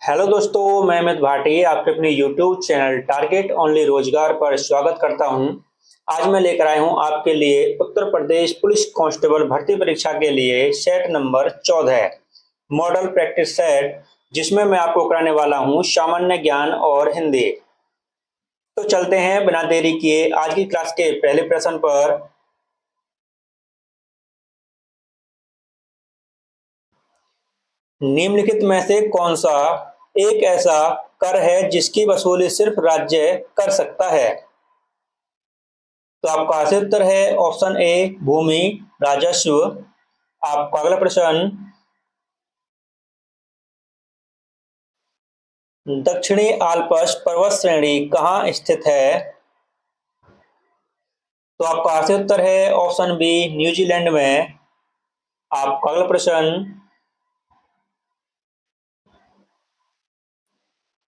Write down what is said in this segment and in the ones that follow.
Hello दोस्तों, मैं अमित भाटी आपके अपने यूट्यूब चैनल टारगेट ओनली रोजगार पर स्वागत करता हूं। आज मैं लेकर आया हूं आपके लिए उत्तर प्रदेश पुलिस कांस्टेबल भर्ती परीक्षा के लिए set number 14 model practice set, जिसमें मैं आपको कराने वाला हूं सामान्य ज्ञान और हिंदी। तो चलते हैं बिना देरी किए आज की क्लास के पहले प्रश्न पर। निम्नलिखित में से कौन सा एक ऐसा कर है जिसकी वसूली सिर्फ राज्य कर सकता है? तो आपका सही उत्तर है ऑप्शन ए भूमि राजस्व। आपका अगला प्रश्न, दक्षिणी आल्प्स पर्वत श्रेणी कहाँ स्थित है? तो आपका सही उत्तर है ऑप्शन बी न्यूजीलैंड में। आपका अगला प्रश्न,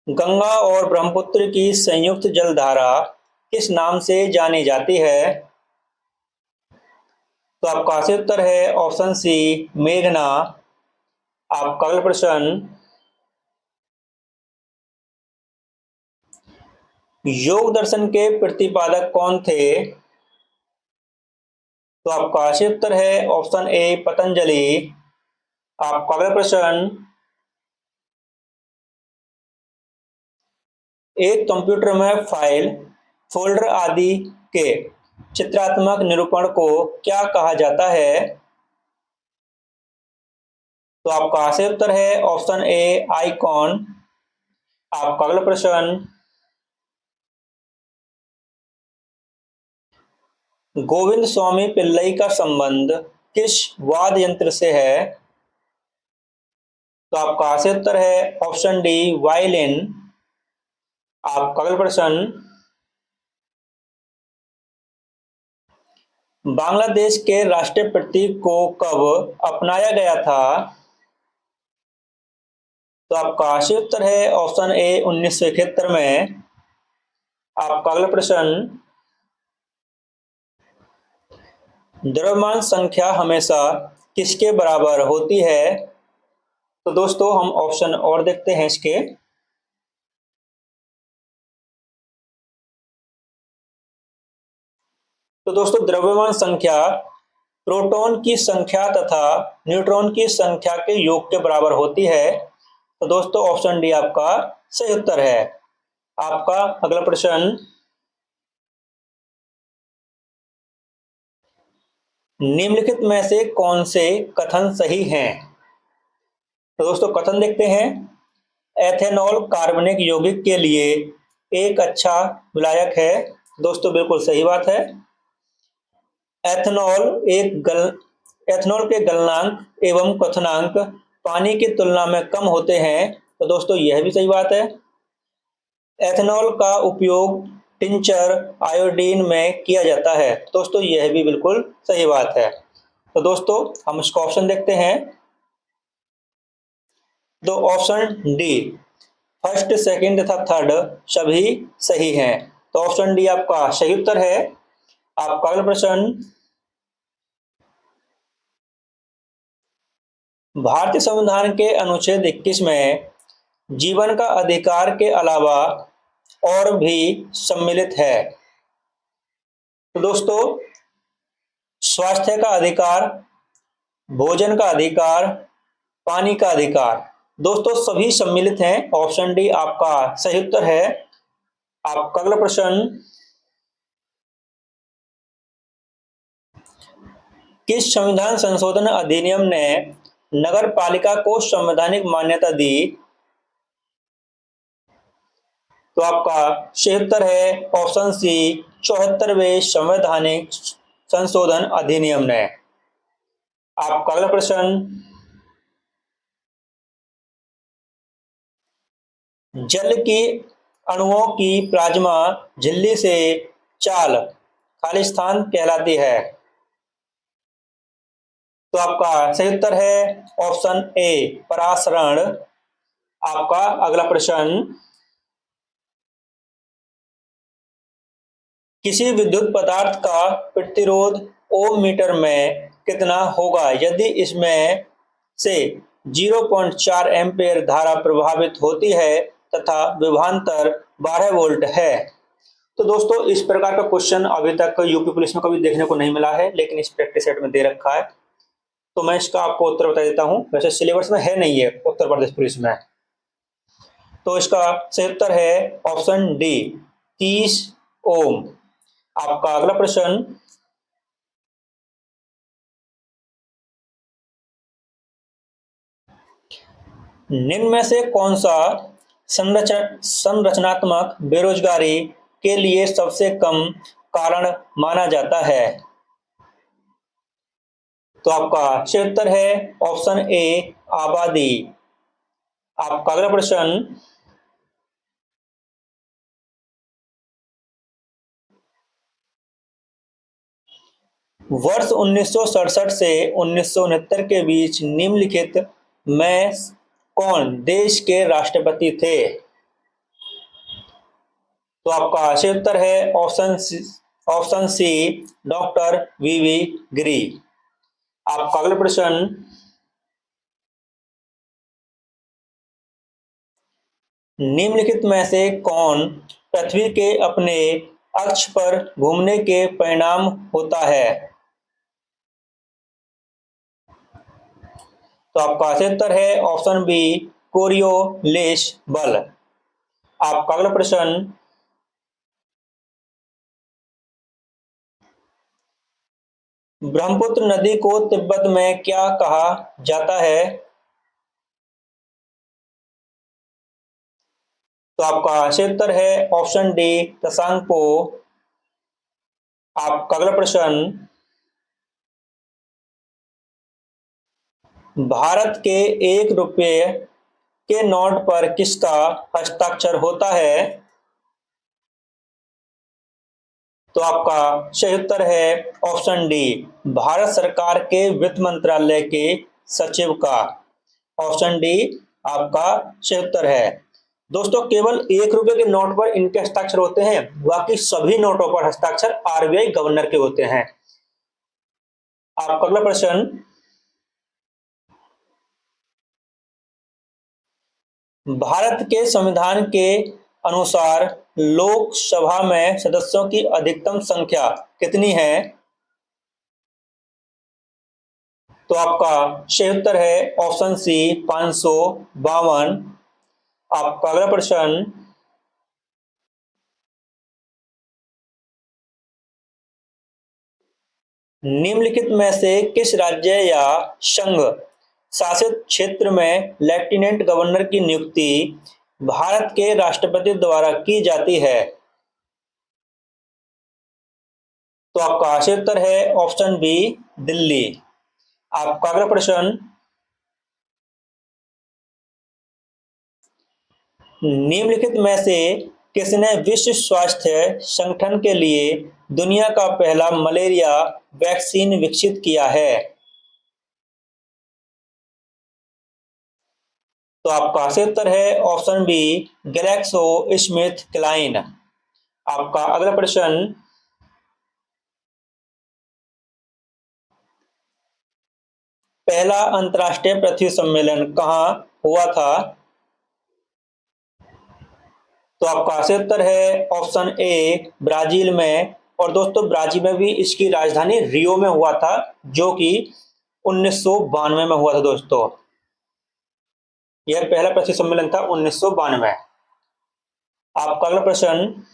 गंगा और ब्रह्मपुत्र की संयुक्त जलधारा किस नाम से जानी जाती है? तो आपका सही उत्तर है ऑप्शन सी मेघना। आपका अगला प्रश्न, योग दर्शन के प्रतिपादक कौन थे? तो आपका सही उत्तर है ऑप्शन ए पतंजलि। आपका अगला प्रश्न, एक कंप्यूटर में फाइल फोल्डर आदि के चित्रात्मक निरूपण को क्या कहा जाता है? तो आपका सही उत्तर है ऑप्शन ए आइकॉन। आपका अगला प्रश्न, गोविंद स्वामी पिल्लई का संबंध किस वाद्य यंत्र से है? तो आपका सही उत्तर है ऑप्शन डी वायलिन। आपका अगला प्रश्न, बांग्लादेश के राष्ट्रीय प्रतीक को कब अपनाया गया था? तो आपका सही उत्तर है ऑप्शन ए 1971 में। आपका अगला प्रश्न, द्रव्यमान संख्या हमेशा किसके बराबर होती है? तो दोस्तों हम ऑप्शन और देखते हैं इसके। तो दोस्तों द्रव्यमान संख्या प्रोटॉन की संख्या तथा न्यूट्रॉन की संख्या के योग के बराबर होती है। तो दोस्तों ऑप्शन डी आपका सही उत्तर है। आपका अगला प्रश्न, निम्नलिखित में से कौन से कथन सही हैं? तो दोस्तों कथन देखते हैं। एथेनॉल कार्बनिक यौगिक के लिए एक अच्छा विलायक है। दोस्तों बिल्कुल सही बात है। एथेनॉल एथेनॉल के गलनांक एवं क्वथनांक पानी की तुलना में कम होते हैं। तो दोस्तों यह भी सही बात है। एथेनॉल का उपयोग टिंचर आयोडीन में किया जाता है। दोस्तों यह भी बिल्कुल सही बात है। तो दोस्तों हम इसका ऑप्शन देखते हैं। तो ऑप्शन डी फर्स्ट सेकंड तथा थर्ड सभी सही हैं। तो ऑप्शन डी आपका सही उत्तर है। आपका अगला प्रश्न, भारतीय संविधान के अनुच्छेद 21 में जीवन का अधिकार के अलावा और भी सम्मिलित है। तो दोस्तों स्वास्थ्य का अधिकार, भोजन का अधिकार, पानी का अधिकार, दोस्तों सभी सम्मिलित हैं। ऑप्शन डी आपका सही उत्तर है। आपका अगला प्रश्न, किस संविधान संशोधन अधिनियम ने नगर पालिका को संवैधानिक मान्यता दी? तो आपका सही उत्तर है ऑप्शन सी 74वें संवैधानिक संशोधन अधिनियम ने। आपका अगला प्रश्न, जल की अणुओं की प्लाज्मा झिल्ली से चाल खालिस्तान कहलाती है। तो आपका सही उत्तर है ऑप्शन ए परासरण। आपका अगला प्रश्न, किसी विद्युत पदार्थ का प्रतिरोध ओम मीटर में कितना होगा यदि इसमें से 0.4 एम्पीयर धारा प्रभावित होती है तथा विभवांतर 12 वोल्ट है। तो दोस्तों इस प्रकार का क्वेश्चन अभी तक यूपी पुलिस में कभी देखने को नहीं मिला है, लेकिन इस प्रैक्टिस सेट में दे रखा है, तो मैं इसका आपको उत्तर बता देता हूं। वैसे सिलेबस में है नहीं है उत्तर प्रदेश पुलिस में। तो इसका सही उत्तर है ऑप्शन डी 30 ओम। आपका अगला प्रश्न, निम्न में से कौन सा संरचनात्मक बेरोजगारी के लिए सबसे कम कारण माना जाता है? तो आपका सही उत्तर है ऑप्शन ए आबादी। आपका अगला प्रश्न, वर्ष 1967 से 1969 के बीच निम्नलिखित में कौन देश के राष्ट्रपति थे? तो आपका सही उत्तर है ऑप्शन सी डॉक्टर वीवी गिरी। आपका अगला प्रश्न, निम्नलिखित में से कौन पृथ्वी के अपने अक्ष पर घूमने के परिणाम होता है? तो आपका सही उत्तर है ऑप्शन बी कोरियोलिस बल। आपका अगला प्रश्न, ब्रह्मपुत्र नदी को तिब्बत में क्या कहा जाता है? तो आपका सही उत्तर है ऑप्शन डी तसांगपो। आपका अगला प्रश्न, भारत के 1 रुपये के नोट पर किसका हस्ताक्षर होता है? तो आपका सही उत्तर है ऑप्शन डी भारत सरकार के वित्त मंत्रालय के सचिव का। ऑप्शन डी आपका सही उत्तर है। दोस्तों केवल 1 रुपये के नोट पर इनके हस्ताक्षर होते हैं, बाकी सभी नोटों पर हस्ताक्षर आरबीआई गवर्नर के होते हैं। आपका अगला प्रश्न, भारत के संविधान के अनुसार लोकसभा में सदस्यों की अधिकतम संख्या कितनी है? तो आपका सही उत्तर है ऑप्शन सी 552। आपका अगला प्रश्न, निम्नलिखित में से किस राज्य या संघ शासित क्षेत्र में लेफ्टिनेंट गवर्नर की नियुक्ति भारत के राष्ट्रपति द्वारा की जाती है? तो आपका सही उत्तर है ऑप्शन बी दिल्ली। आपका अगला प्रश्न, निम्नलिखित में से किसने विश्व स्वास्थ्य संगठन के लिए दुनिया का पहला मलेरिया वैक्सीन विकसित किया है? तो आपका सही उत्तर है option B GlaxoSmithKline. आपका अगला प्रश्न, पहला अंतरराष्ट्रीय पृथ्वी सम्मेलन कहाँ हुआ था? तो आपका सही उत्तर है ऑप्शन ए ब्राजील में। और दोस्तों ब्राजील में भी इसकी राजधानी रियो में हुआ था, जो कि 1992 में हुआ था। दोस्तों यह पहला पृथ्वी सम्मेलन था 1992। आपका अगला प्रश्न,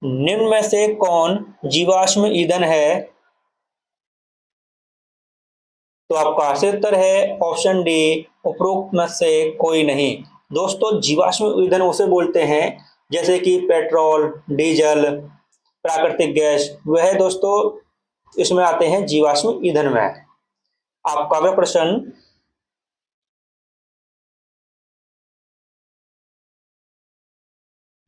निम्न में से कौन जीवाश्म ईंधन है? तो आपका सही उत्तर है ऑप्शन डी उपरोक्त में से कोई नहीं। दोस्तों जीवाश्म ईंधन उसे बोलते हैं जैसे कि पेट्रोल, डीजल, प्राकृतिक गैस, वह दोस्तों इसमें आते हैं जीवाश्म ईंधन में। आपका अगला प्रश्न,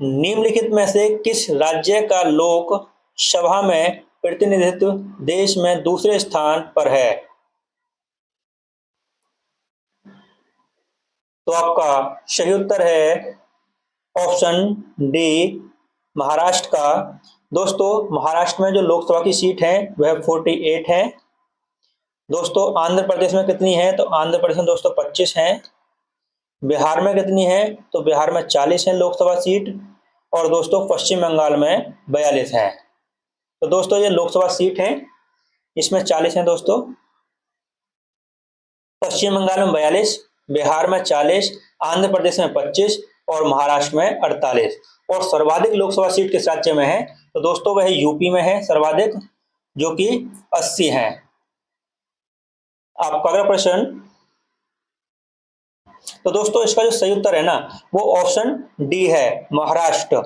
निम्नलिखित में से किस राज्य का लोक सभा में प्रतिनिधित्व देश में दूसरे स्थान पर है? तो आपका सही उत्तर है ऑप्शन डी महाराष्ट्र का। दोस्तों महाराष्ट्र में जो लोकसभा की सीट है वह 48 है। दोस्तों आंध्र प्रदेश में कितनी है? तो आंध्र प्रदेश में दोस्तों 25 हैं। बिहार में कितनी है? तो बिहार में 40 है लोकसभा सीट। और दोस्तों पश्चिम बंगाल में 42 है। तो दोस्तों ये लोकसभा सीट है, इसमें 40 है दोस्तों। पश्चिम बंगाल में 42, बिहार में 40, आंध्र प्रदेश में 25 और महाराष्ट्र में 48। और सर्वाधिक लोकसभा सीट किस राज्य में है? तो दोस्तों वह यूपी में है सर्वाधिक, जो कि 80 है। आपका अगला प्रश्न, तो दोस्तों इसका जो सही उत्तर है ना, वो ऑप्शन डी है, महाराष्ट्र।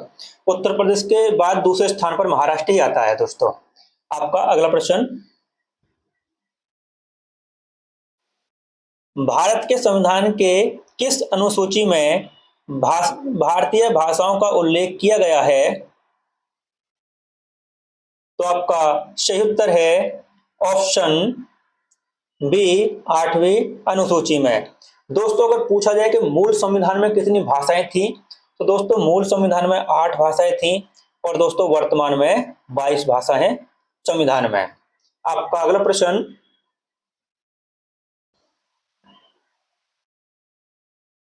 उत्तर प्रदेश के बाद दूसरे स्थान पर महाराष्ट्र ही आता है दोस्तों। आपका अगला प्रश्न, भारत के संविधान के किस अनुसूची में भारतीय भाषाओं का उल्लेख किया गया है? तो आपका सही उत्तर है ऑप्शन बी, 8वीं अनुसूची में। दोस्तों अगर पूछा जाए कि मूल संविधान में कितनी भाषाएं थी, तो दोस्तों मूल संविधान में 8 भाषाएं थी। और दोस्तों वर्तमान में 22 भाषाएं संविधान में। आपका अगला प्रश्न,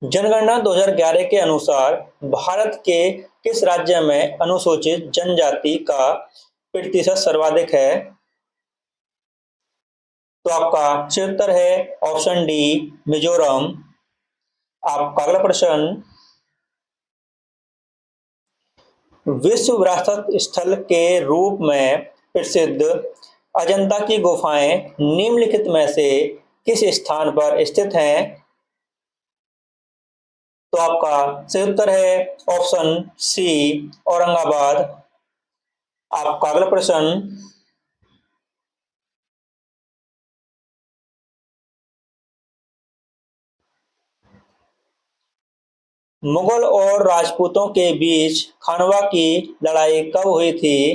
जनगणना 2011 के अनुसार भारत के किस राज्य में अनुसूचित जनजाति का प्रतिशत सर्वाधिक है? तो आपका सही उत्तर है ऑप्शन डी, मिजोरम। आपका अगला प्रश्न, विश्व विरासत स्थल के रूप में प्रसिद्ध अजंता की गुफाएं निम्नलिखित में से किस स्थान पर स्थित हैं? तो आपका सही उत्तर है ऑप्शन सी, औरंगाबाद। आपका अगला प्रश्न, मुगल और राजपूतों के बीच खानवा की लड़ाई कब हुई थी?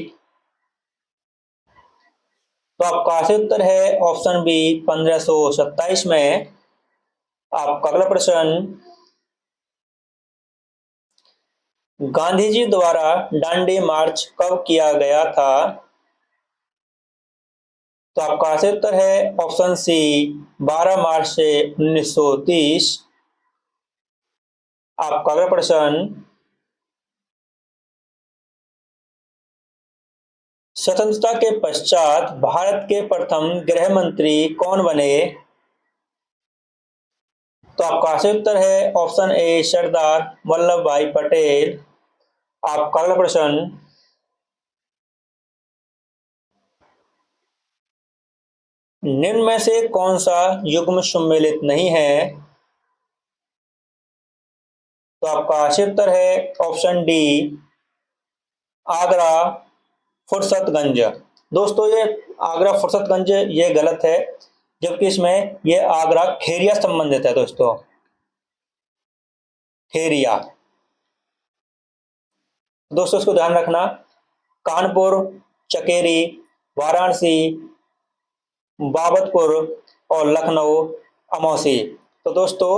तो आपका सही उत्तर है ऑप्शन बी, 1527 में। आपका अगला प्रश्न, गांधी जी द्वारा दांडी मार्च कब किया गया था? तो आपका सही उत्तर है ऑप्शन सी, 12 मार्च से 1930। आपका अगला प्रश्न, स्वतंत्रता के पश्चात भारत के प्रथम गृह मंत्री कौन बने? तो आपका सही उत्तर है ऑप्शन ए, सरदार वल्लभ भाई पटेल। आपका अगला प्रश्न, निम्न में से कौन सा युग्म सम्मिलित नहीं है? तो आपका सही उत्तर है ऑप्शन डी, आगरा फुर्सतगंज। दोस्तों ये आगरा फुर्सतगंज ये गलत है, जबकि इसमें ये आगरा खेरिया संबंधित है दोस्तों, खेरिया। दोस्तों इसको ध्यान रखना, कानपुर, चकेरी, वाराणसी, बाबतपुर और लखनऊ अमौसी। तो दोस्तों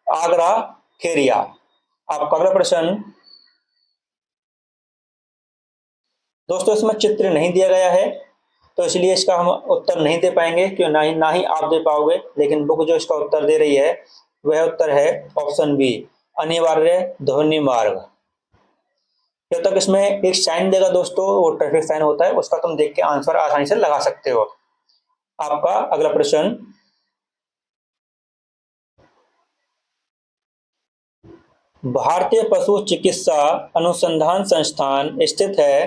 आगरा खेरिया। आपका अगला प्रश्न, दोस्तों इसमें चित्र नहीं दिया गया है, तो इसलिए इसका हम उत्तर नहीं दे पाएंगे, क्यों ना ही आप दे पाओगे। लेकिन बुक जो इसका उत्तर दे रही है वह उत्तर है ऑप्शन बी, अनिवार्य ध्वनि मार्ग। जब तक इसमें एक साइन देगा दोस्तों, वो ट्रैफिक साइन होता है, उसका तुम देख के आंसर आसानी से लगा सकते हो। आपका अगला प्रश्न, भारतीय पशु चिकित्सा अनुसंधान संस्थान स्थित है?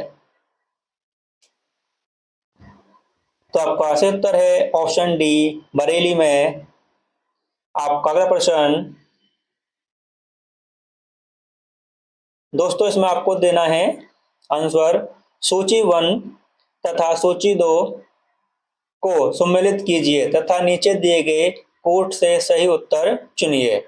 तो आपका सही उत्तर है ऑप्शन डी, बरेली में। आपका अगला प्रश्न, दोस्तों इसमें आपको देना है आंसर, सूची 1 तथा सूची 2 को सम्मिलित कीजिए तथा नीचे दिए गए कोट से सही उत्तर चुनिए।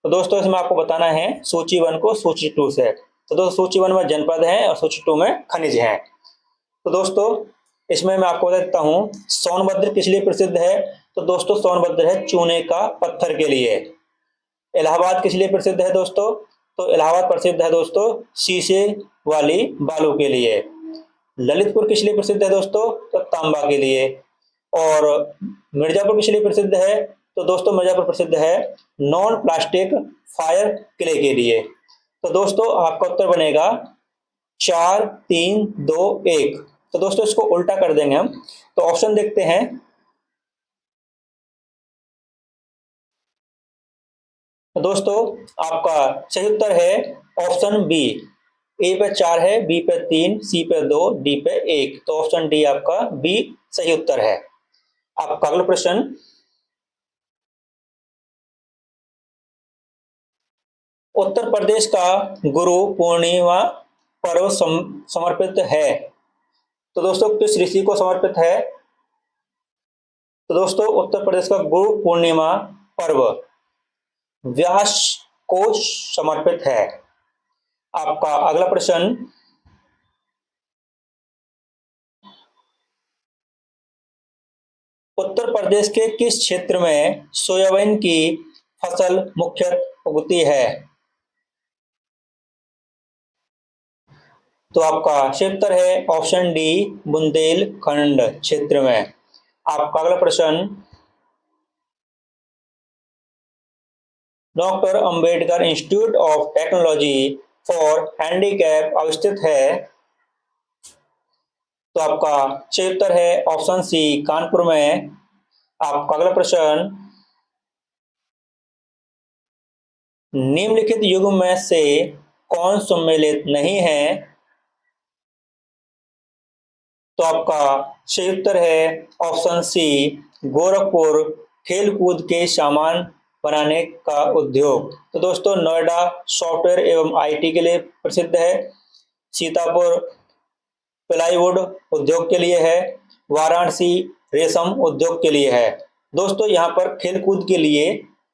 तो दोस्तों इसमें आपको बताना है सूची 1 को सूची 2 से। तो दोस्तों सूची 1 में जनपद है और सूची 2 में खनिज है। तो दोस्तों इसमें मैं आपको बता देता हूँ, सोनभद्र किस लिए प्रसिद्ध है? तो दोस्तों सोनभद्र है चूने का पत्थर के लिए। इलाहाबाद किस लिए प्रसिद्ध है दोस्तों? तो इलाहाबाद प्रसिद्ध है दोस्तों शीशे वाली बालू के लिए। ललितपुर किस लिए प्रसिद्ध है दोस्तों? तो तांबा के लिए। और मिर्जापुर किस लिए प्रसिद्ध है? तो दोस्तों मिर्जापुर प्रसिद्ध है नॉन प्लास्टिक फायर क्ले के लिए। तो दोस्तों आपका उत्तर बनेगा 4 3 2 1। तो दोस्तों इसको उल्टा कर देंगे हम। तो ऑप्शन देखते हैं। तो दोस्तों आपका सही उत्तर है ऑप्शन बी। ए पे 4 है, बी पे 3, सी पे 2, डी पे 1। तो ऑप्शन डी आपका बी सही उत्तर है। आपका अगला प्रश्न, उत्तर प्रदेश का गुरु पूर्णिमा पर्व समर्पित है। तो दोस्तों किस ऋषि को समर्पित है? तो दोस्तों उत्तर प्रदेश का गुरु पूर्णिमा पर्व व्यास को समर्पित है। आपका अगला प्रश्न, उत्तर प्रदेश के किस क्षेत्र में सोयाबीन की फसल मुख्यतः उगती है? तो आपका सही उत्तर है ऑप्शन डी बुंदेलखंड क्षेत्र में। आपका अगला प्रश्न, doctor Ambedkar institute of technology for handicap अवस्थित है। तो आपका सही उत्तर है ऑप्शन सी कानपुर में। आपका अगला प्रश्न, निम्नलिखित युग में से कौन सम्मिलित नहीं है? तो आपका सही उत्तर है ऑप्शन सी गोरखपुर खेलकूद के सामान बनाने का उद्योग। तो दोस्तों नोएडा सॉफ्टवेयर एवं आईटी के लिए प्रसिद्ध है, सीतापुर प्लाईवुड उद्योग के लिए है, वाराणसी रेशम उद्योग के लिए है। दोस्तों यहाँ पर खेलकूद के लिए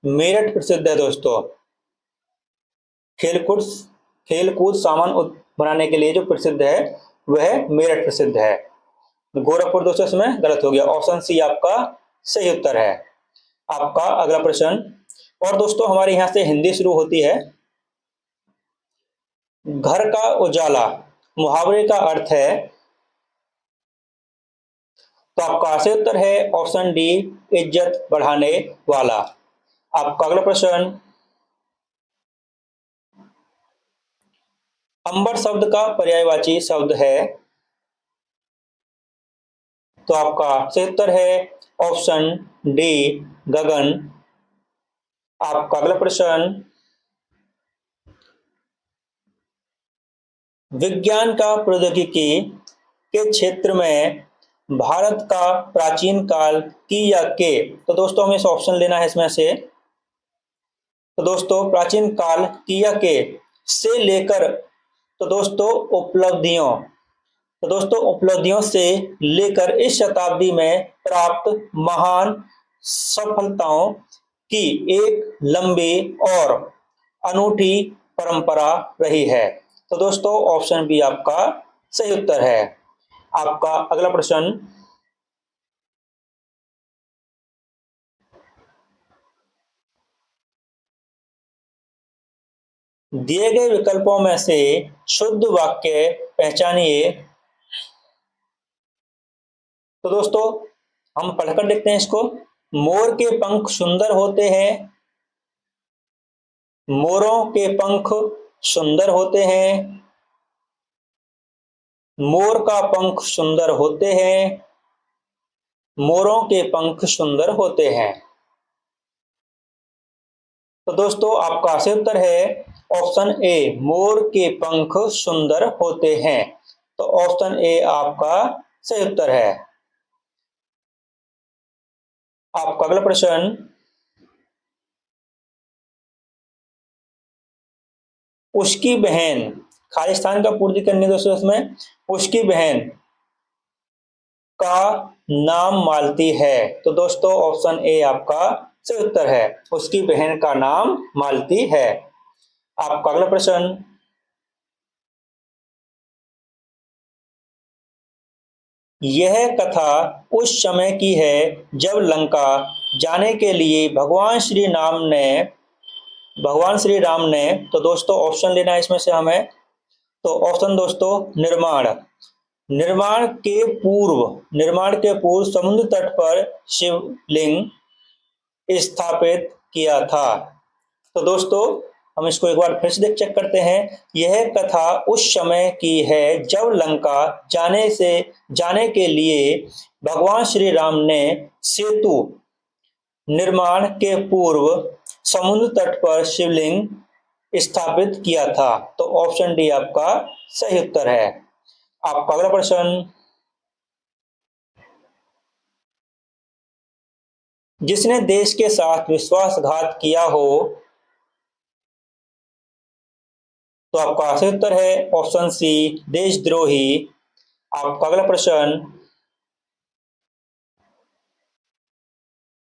मेरठ प्रसिद्ध है। दोस्तों खेलकूद खेलकूद सामान बनाने के लिए जो प्रसिद्ध है वह मेरठ प्रसिद्ध है। गोरखपुर दोस्तों इसमें गलत हो गया, ऑप्शन सी आपका सही उत्तर है। आपका अगला प्रश्न, और दोस्तों हमारे यहाँ से हिंदी शुरू होती है। घर का उजाला मुहावरे का अर्थ है। तो आपका सही उत्तर है ऑप्शन डी इज्जत बढ़ाने वाला। आपका अगला प्रश्न, अंबर शब्द का पर्यायवाची शब्द है। तो आपका सही उत्तर है ऑप्शन डी गगन। आपका अगला प्रश्न, विज्ञान का प्रौद्योगिकी के क्षेत्र में भारत का प्राचीन काल की या के। तो दोस्तों हमें इस ऑप्शन लेना है इसमें से। तो दोस्तों प्राचीन काल की या के से लेकर, तो दोस्तों उपलब्धियों, तो दोस्तों उपलब्धियों से लेकर इस शताब्दी में प्राप्त महान सफलताओं की एक लंबी और अनूठी परंपरा रही है। तो दोस्तों ऑप्शन बी आपका सही उत्तर है। आपका अगला प्रश्न, दिए गए विकल्पों में से शुद्ध वाक्य पहचानिए। तो दोस्तों हम पढ़कर देखते हैं इसको। मोर के पंख सुंदर होते हैं, मोरों के पंख सुंदर होते हैं, मोर का पंख सुंदर होते हैं, मोरों के पंख सुंदर होते हैं। तो दोस्तों आपका सही उत्तर है ऑप्शन ए मोर के पंख सुंदर होते हैं। तो ऑप्शन ए आपका सही उत्तर है। आपका अगला प्रश्न, उसकी बहन खालिस्तान का पूर्ति करने दोस्तों इसमें उसकी बहन का नाम मालती है। तो दोस्तों ऑप्शन ए आपका सही उत्तर है, उसकी बहन का नाम मालती है। आपका अगला प्रश्न, यह कथा उस समय की है जब लंका जाने के लिए भगवान श्री राम ने, तो दोस्तों ऑप्शन लेना है इसमें से हमें। तो ऑप्शन दोस्तों निर्माण, निर्माण के पूर्व समुद्र तट पर शिवलिंग स्थापित किया था। तो दोस्तों हम इसको एक बार फिर से चेक करते हैं। यह कथा उस समय की है जब लंका जाने के लिए भगवान श्री राम ने सेतु निर्माण के पूर्व समुद्र तट पर शिवलिंग स्थापित किया था। तो ऑप्शन डी आपका सही उत्तर है। आपका अगला प्रश्न, जिसने देश के साथ विश्वासघात किया हो, तो आपका सही उत्तर है ऑप्शन सी देशद्रोही। आपका अगला प्रश्न,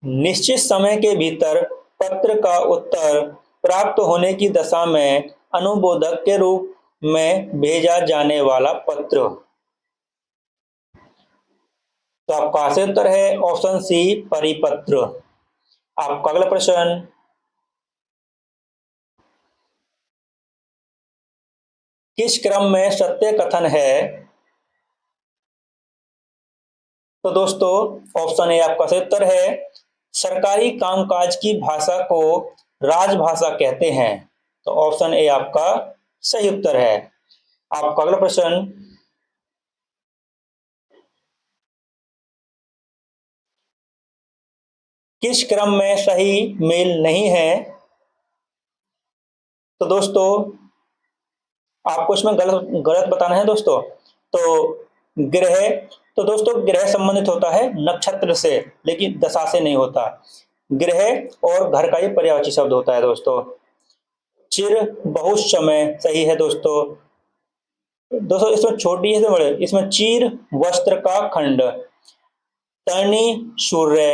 निश्चित समय के भीतर पत्र का उत्तर प्राप्त होने की दशा में अनुबोधक के रूप में भेजा जाने वाला पत्र। तो आपका सही उत्तर है ऑप्शन सी परिपत्र। आपका अगला प्रश्न, किस क्रम में सत्य कथन है? तो दोस्तों ऑप्शन ए आपका सही उत्तर है सरकारी कामकाज की भाषा को राजभाषा कहते हैं। तो ऑप्शन ए आपका सही उत्तर है। आपका अगला प्रश्न, किस क्रम में सही मेल नहीं है? तो दोस्तों आपको इसमें गलत गलत बताना है दोस्तों। तो ग्रह तो दोस्तों ग्रह संबंधित होता है नक्षत्र से, लेकिन दशा से नहीं होता। ग्रह और घर का ये पर्यायवाची शब्द होता है दोस्तों। चिर बहुत समय सही है दोस्तों। दोस्तों इसमें छोटी है तो बड़े, इसमें चीर वस्त्र का खंड, तरणी सूर्य,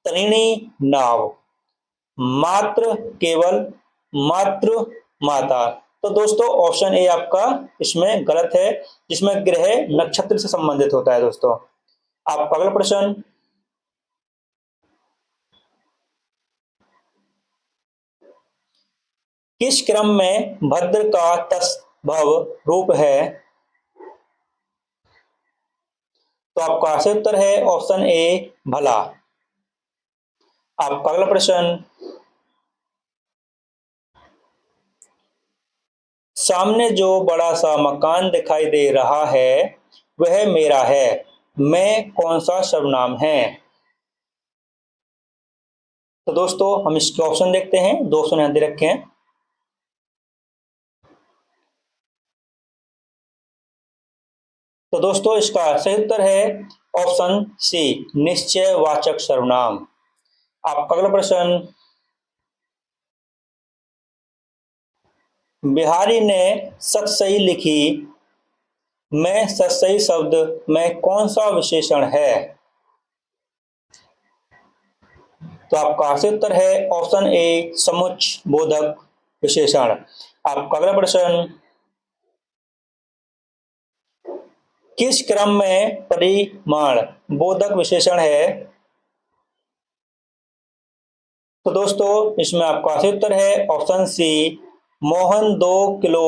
तरिणी नाव, मात्र केवल, मातृ माता। तो दोस्तों ऑप्शन ए आपका इसमें गलत है, जिसमें ग्रह नक्षत्र से संबंधित होता है दोस्तों। आपका अगला प्रश्न, किस क्रम में भद्र का तस्भव रूप है? तो आपका सही उत्तर है ऑप्शन ए भला। आपका अगला प्रश्न, सामने जो बड़ा सा मकान दिखाई दे रहा है वह मेरा है, मैं कौन सा सर्वनाम है? तो दोस्तों हम इसके ऑप्शन देखते हैं, दो ऑप्शन यहां दे रखे हैं। तो दोस्तों इसका सही उत्तर है ऑप्शन सी निश्चयवाचक सर्वनाम। आपका अगला प्रश्न, बिहारी ने सत सही लिखी मैं सत सही शब्द में कौन सा विशेषण है? तो आपका सही उत्तर है ऑप्शन ए समुच्च बोधक विशेषण। आपका अगला प्रश्न, किस क्रम में परिमाण बोधक विशेषण है? तो दोस्तों इसमें आपका सही उत्तर है ऑप्शन सी मोहन 2 किलो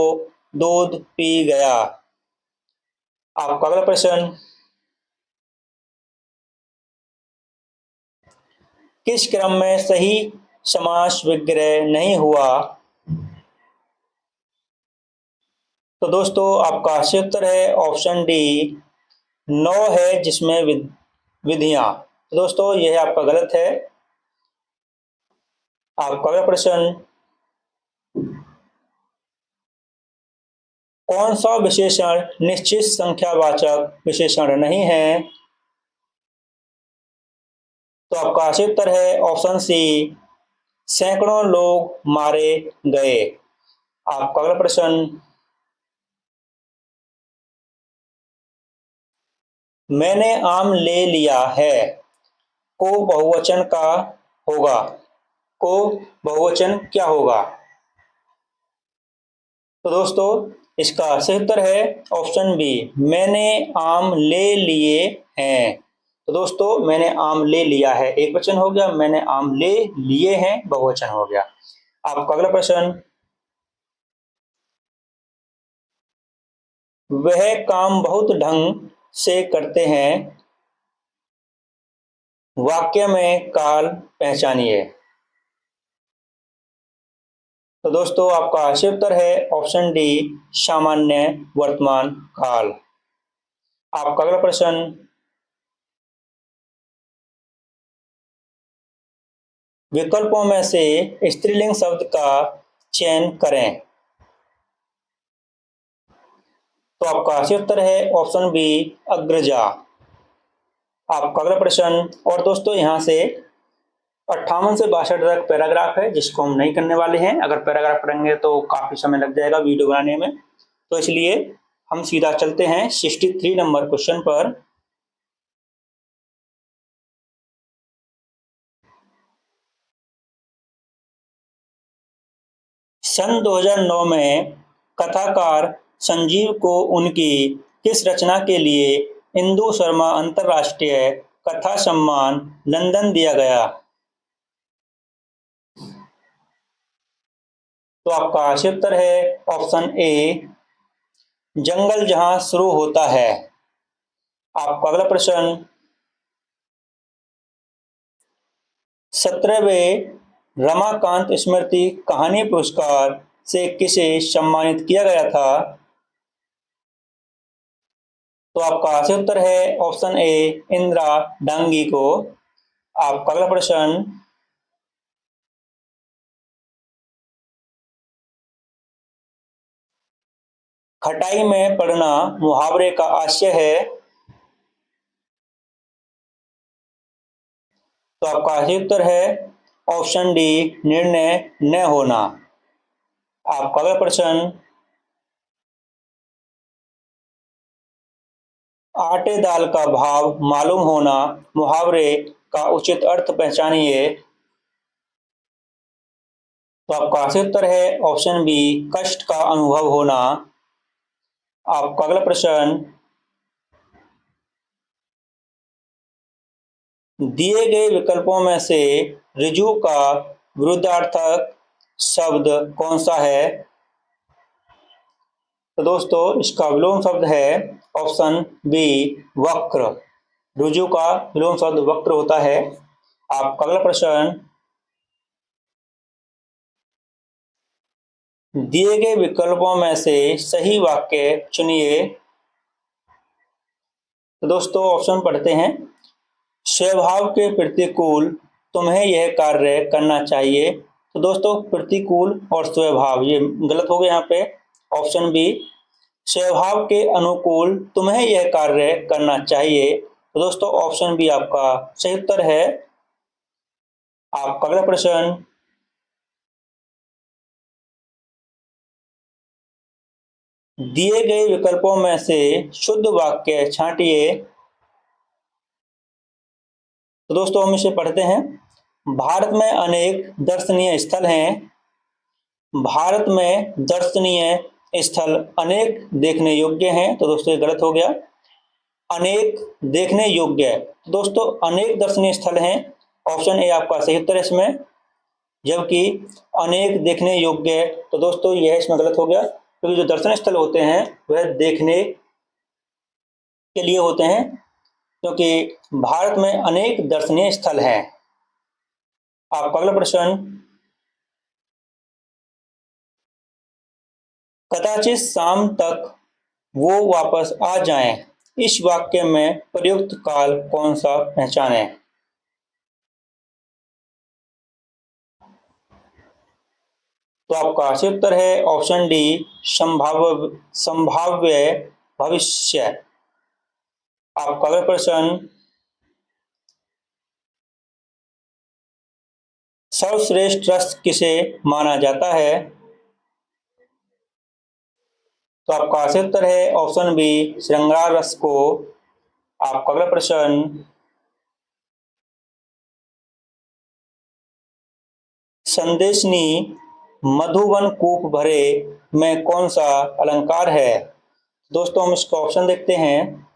दूध पी गया। आपका अगला प्रश्न, किस क्रम में सही समास विग्रह नहीं हुआ? तो दोस्तों आपका सही उत्तर है ऑप्शन डी 9 है जिसमें विधियां। तो दोस्तों यह आपका गलत है। आपका अगला प्रश्न, कौन सा विशेषण निश्चित संख्यावाचक विशेषण नहीं है? तो आपका सही उत्तर है ऑप्शन सी सैकड़ों लोग मारे गए। आपका अगला प्रश्न, मैंने आम ले लिया है को बहुवचन का होगा, को बहुवचन क्या होगा? तो दोस्तों इसका सही उत्तर है ऑप्शन बी मैंने आम ले लिए हैं। तो दोस्तों मैंने आम ले लिया है एक वचन हो गया, मैंने आम ले लिए हैं बहुवचन हो गया। आपका अगला प्रश्न, वह काम बहुत ढंग से करते हैं। वाक्य में काल पहचानिए। तो दोस्तों आपका सही उत्तर है ऑप्शन डी, सामान्य वर्तमान काल। आपका अगला प्रश्न, विकल्पों में से स्त्रीलिंग शब्द का चयन करें। तो आपका सही उत्तर है ऑप्शन बी, अग्रजा। आपका अगला प्रश्न, और दोस्तों यहाँ से 58 से 62 तक पैराग्राफ है जिसको हम नहीं करने वाले हैं। अगर पैराग्राफ पढ़ेंगे तो काफी समय लग जाएगा वीडियो बनाने में, तो इसलिए हम सीधा चलते हैं 63 नंबर क्वेश्चन पर। सन 2009 में कथाकार संजीव को उनकी किस रचना के लिए इंदु शर्मा अंतरराष्ट्रीय कथा सम्मान लंदन दिया गया। तो आपका सही उत्तर है ऑप्शन ए, जंगल जहां शुरू होता है। आपका अगला प्रश्न, 17वें रमाकांत स्मृति कहानी पुरस्कार से किसे सम्मानित किया गया था। तो आपका सही उत्तर है ऑप्शन ए, इंदिरा डांगी को। आपका अगला प्रश्न, खटाई में पड़ना मुहावरे का आशय है। तो आपका सही उत्तर है ऑप्शन डी, निर्णय न होना। आपका अगला प्रश्न, आटे दाल का भाव मालूम होना मुहावरे का उचित अर्थ पहचानिए। तो आपका सही उत्तर है ऑप्शन बी, कष्ट का अनुभव होना। आपका अगला प्रश्न, दिए गए विकल्पों में से ऋजु का विरुद्धार्थक शब्द कौन सा है। तो दोस्तों इसका विलोम शब्द है ऑप्शन बी, वक्र। ऋजु का विलोम शब्द वक्र होता है। आपका अगला प्रश्न, दिए गए विकल्पों में से सही वाक्य चुनिए। तो दोस्तों ऑप्शन पढ़ते हैं, स्वभाव के प्रतिकूल तुम्हें यह कार्य करना चाहिए। तो दोस्तों प्रतिकूल और स्वभाव ये गलत हो गया यहाँ पे। ऑप्शन बी, स्वभाव के अनुकूल तुम्हें यह कार्य करना चाहिए। तो दोस्तों ऑप्शन बी आपका सही उत्तर है। आपका अगला प्रश्न, दिए गए विकल्पों में से शुद्ध वाक्य छांटिए। तो दोस्तों हम इसे पढ़ते हैं, भारत में अनेक दर्शनीय स्थल हैं। भारत में दर्शनीय स्थल अनेक देखने योग्य हैं। तो दोस्तों ये गलत हो गया, अनेक देखने योग्य है। तो दोस्तों अनेक दर्शनीय स्थल हैं, ऑप्शन ए आपका सही उत्तर है इसमें। जबकि अनेक देखने योग्य है, तो दोस्तों यह इसमें गलत हो गया, क्योंकि जो दर्शनीय स्थल होते हैं वह देखने के लिए होते हैं, क्योंकि भारत में अनेक दर्शनीय स्थल हैं। आपका अगला प्रश्न, कदाचित शाम तक वो वापस आ जाएं, इस वाक्य में प्रयुक्त काल कौन सा पहचाने। तो आपका सही उत्तर है ऑप्शन डी, संभाव्य भविष्य। आपका अगला प्रश्न, सर्वश्रेष्ठ रस किसे माना जाता है। तो आपका सही उत्तर है ऑप्शन बी, श्रृंगार रस को। आपका अगला प्रश्न, संदेशनी मधुवन कूप भरे में कौन सा अलंकार है। दोस्तों हम इसका ऑप्शन देखते हैं,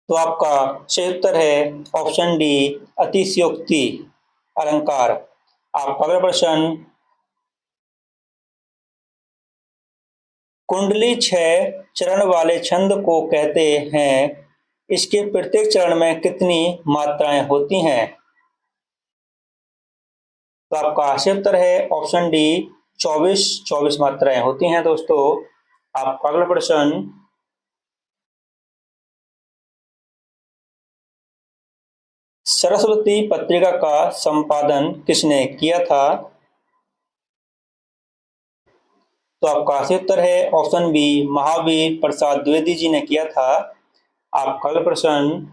तो आपका सही उत्तर है ऑप्शन डी, अतिशयोक्ति अलंकार। आपका अगला प्रश्न, कुंडली 6 चरण वाले छंद को कहते हैं। इसके प्रत्येक चरण में कितनी मात्राएं होती हैं? तो आपका सही उत्तर है ऑप्शन डी 24 मात्राएं होती हैं। दोस्तों आपका अगला प्रश्न, सरस्वती पत्रिका का संपादन किसने किया था? तो आपका सही उत्तर है ऑप्शन बी महावीर प्रसाद द्विवेदी जी ने किया था। आपका अगला प्रश्न,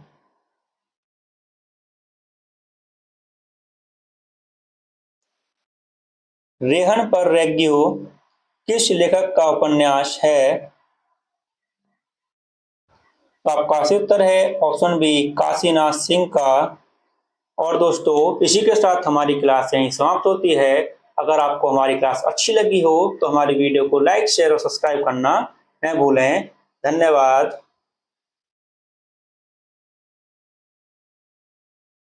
रेहन पर रेग्यू किस लेखक का उपन्यास है? तो आपका सही उत्तर है ऑप्शन बी काशीनाथ सिंह का। और दोस्तों इसी के साथ हमारी क्लास यहीं समाप्त होती है। अगर आपको हमारी क्लास अच्छी लगी हो तो हमारी वीडियो को लाइक शेयर और सब्सक्राइब करना न भूलें। धन्यवाद।